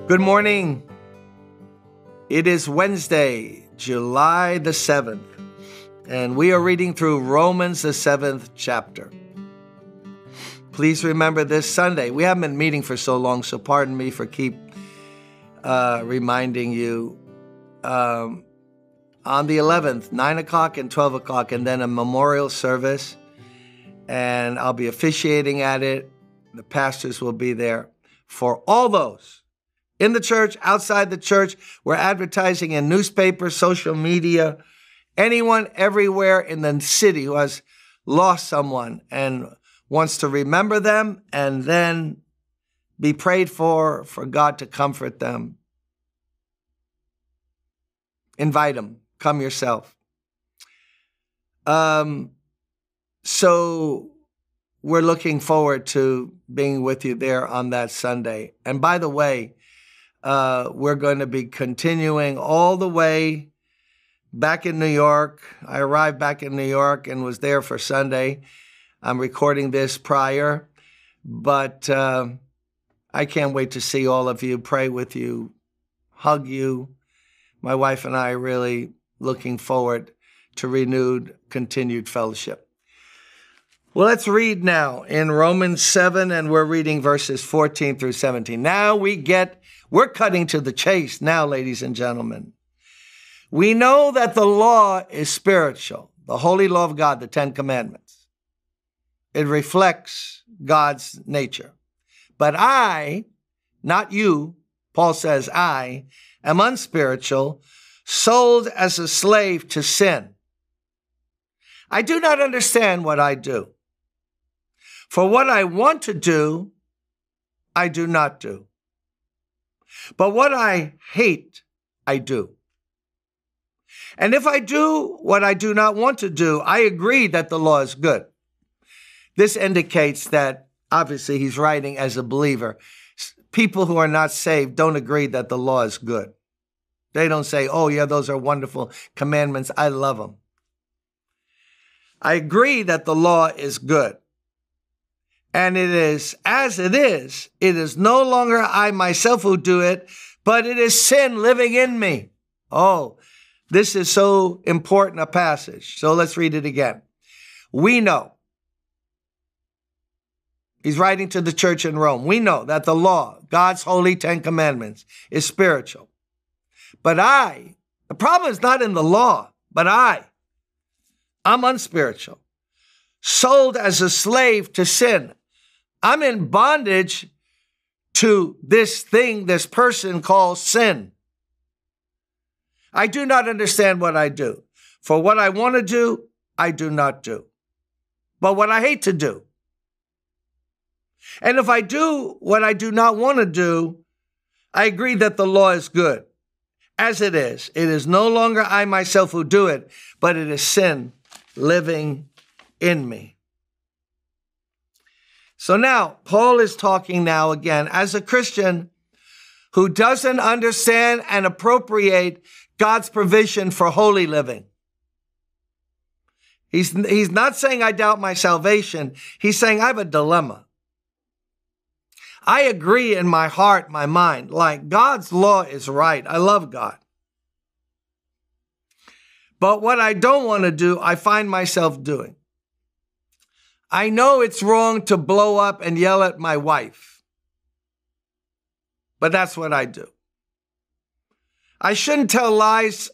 Good morning. It is Wednesday, July the 7th, and we are reading through Romans, the 7th chapter. Please remember this Sunday. We haven't been meeting for so long, so pardon me for keep reminding you. On the 11th, 9 o'clock and 12 o'clock, and then a memorial service, and I'll be officiating at it. The pastors will be there. For all those in the church, outside the church, we're advertising in newspapers, social media, anyone everywhere in the city who has lost someone and wants to remember them and then be prayed for God to comfort them. Invite them. Come yourself. So we're looking forward to being with you there on that Sunday. And by the way, we're going to be continuing all the way back in New York. I arrived back in New York and was there for Sunday. I'm recording this prior, but I can't wait to see all of you, pray with you, hug you. My wife and I are really looking forward to renewed, continued fellowship. Well, let's read now in Romans 7, and we're reading verses 14 through 17. Now we're cutting to the chase now, ladies and gentlemen. We know that the law is spiritual, the holy law of God, the 10 Commandments. It reflects God's nature. But I, not you, Paul says, I am unspiritual, sold as a slave to sin. I do not understand what I do. For what I want to do, I do not do. But what I hate, I do. And if I do what I do not want to do, I agree that the law is good. This indicates that, obviously, he's writing as a believer. People who are not saved don't agree that the law is good. They don't say, oh, yeah, those are wonderful commandments. I love them. I agree that the law is good. And it is no longer I myself who do it, but it is sin living in me. Oh, this is so important a passage. So let's read it again. We know. He's writing to the church in Rome. We know that the law, God's holy 10 Commandments, is spiritual. But the problem is not in the law, but I'm unspiritual, sold as a slave to sin. I'm in bondage to this person called sin. I do not understand what I do. For what I want to do, I do not do. But what I hate to do. And if I do what I do not want to do, I agree that the law is good. As it is no longer I myself who do it, but it is sin living in me. So now, Paul is talking now again as a Christian who doesn't understand and appropriate God's provision for holy living. He's not saying I doubt my salvation. He's saying I have a dilemma. I agree in my heart, my mind, like God's law is right. I love God. But what I don't want to do, I find myself doing. I know it's wrong to blow up and yell at my wife, but that's what I do. I shouldn't tell lies,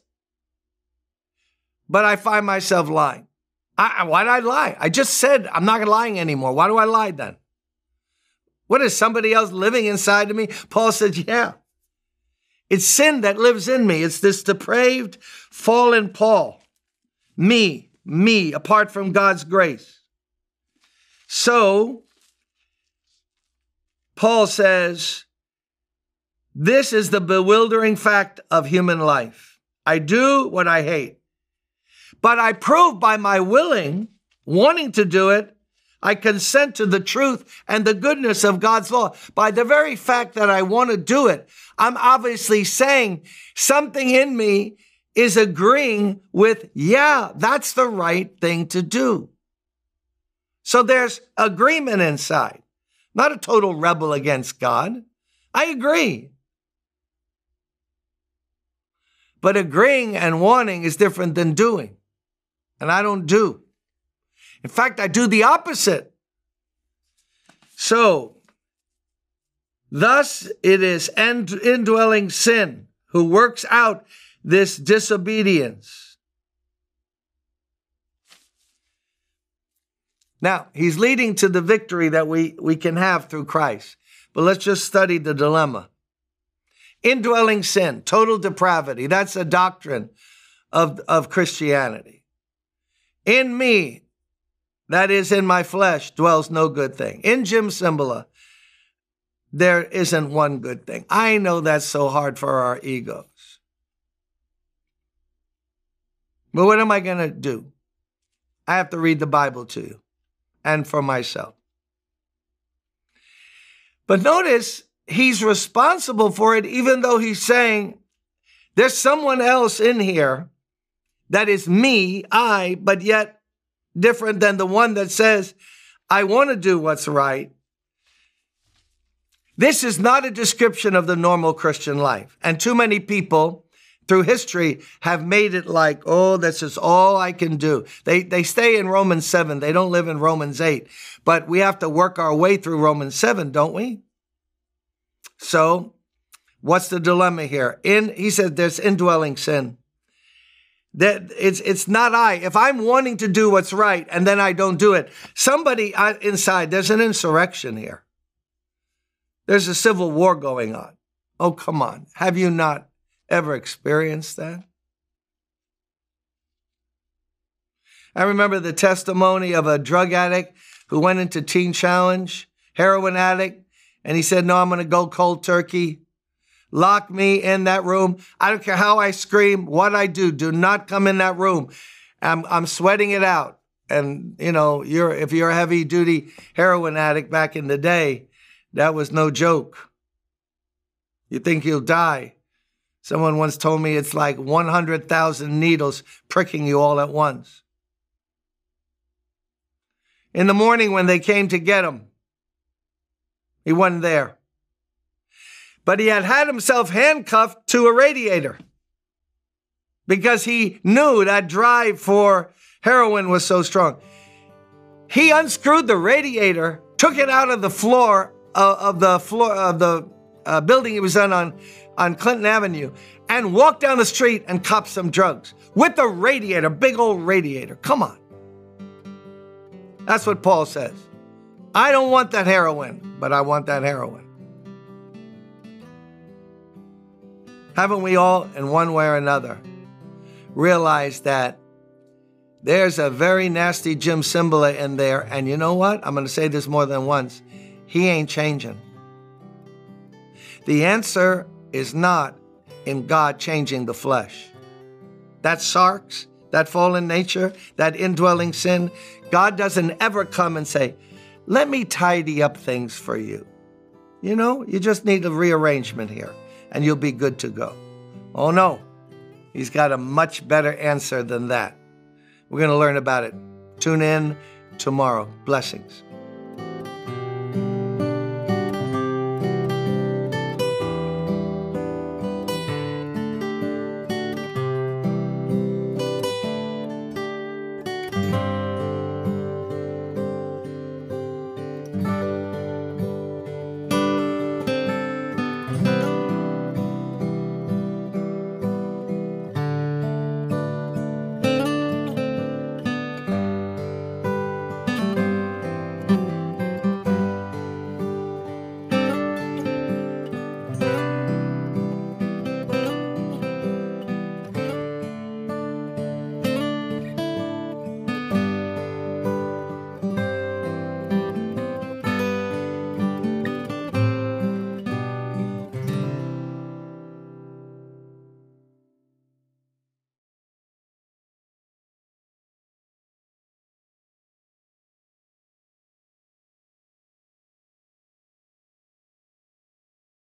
but I find myself lying. Why did I lie? I just said I'm not lying anymore. Why do I lie then? What is somebody else living inside of me? Paul said, yeah. It's sin that lives in me. It's this depraved, fallen Paul. Me, apart from God's grace. So, Paul says, this is the bewildering fact of human life. I do what I hate. But I prove by my wanting to do it, I consent to the truth and the goodness of God's law. By the very fact that I want to do it, I'm obviously saying something in me is agreeing with, yeah, that's the right thing to do. So there's agreement inside, not a total rebel against God. I agree. But agreeing and wanting is different than doing. And I don't do. In fact, I do the opposite. So, thus it is indwelling sin who works out this disobedience. Now, he's leading to the victory that we can have through Christ. But let's just study the dilemma. Indwelling sin, total depravity. That's a doctrine of Christianity. In me, that is in my flesh, dwells no good thing. In Jim Cymbala, there isn't one good thing. I know that's so hard for our egos. But what am I going to do? I have to read the Bible to you and for myself. But notice, he's responsible for it, even though he's saying there's someone else in here that is me, I, but yet different than the one that says, I want to do what's right. This is not a description of the normal Christian life. And too many people through history have made it like, oh, this is all I can do. They stay in Romans 7. They don't live in Romans 8. But we have to work our way through Romans 7, don't we? So what's the dilemma here? He said there's indwelling sin. That it's not I. If I'm wanting to do what's right and then I don't do it, somebody inside, there's an insurrection here. There's a civil war going on. Oh, come on. Have you not ever experienced that? I remember the testimony of a drug addict who went into Teen Challenge, heroin addict, and he said, no, I'm going to go cold turkey. Lock me in that room. I don't care how I scream, what I do. Do not come in that room. I'm sweating it out. And, you know, if you're a heavy-duty heroin addict back in the day, that was no joke. You think you'll die. Someone once told me it's like 100,000 needles pricking you all at once. In the morning when they came to get him, he wasn't there. But he had himself handcuffed to a radiator because he knew that drive for heroin was so strong. He unscrewed the radiator, took it out of the floor of the building he was on Clinton Avenue, and walked down the street and copped some drugs with the radiator, big old radiator. Come on. That's what Paul says. I don't want that heroin, but I want that heroin. Haven't we all, in one way or another, realized that there's a very nasty Jim Cymbala in there, and you know what? I'm going to say this more than once. He ain't changing. The answer is not in God changing the flesh. That sarx, that fallen nature, that indwelling sin, God doesn't ever come and say, let me tidy up things for you. You know, you just need a rearrangement here and you'll be good to go. Oh no, he's got a much better answer than that. We're going to learn about it. Tune in tomorrow. Blessings.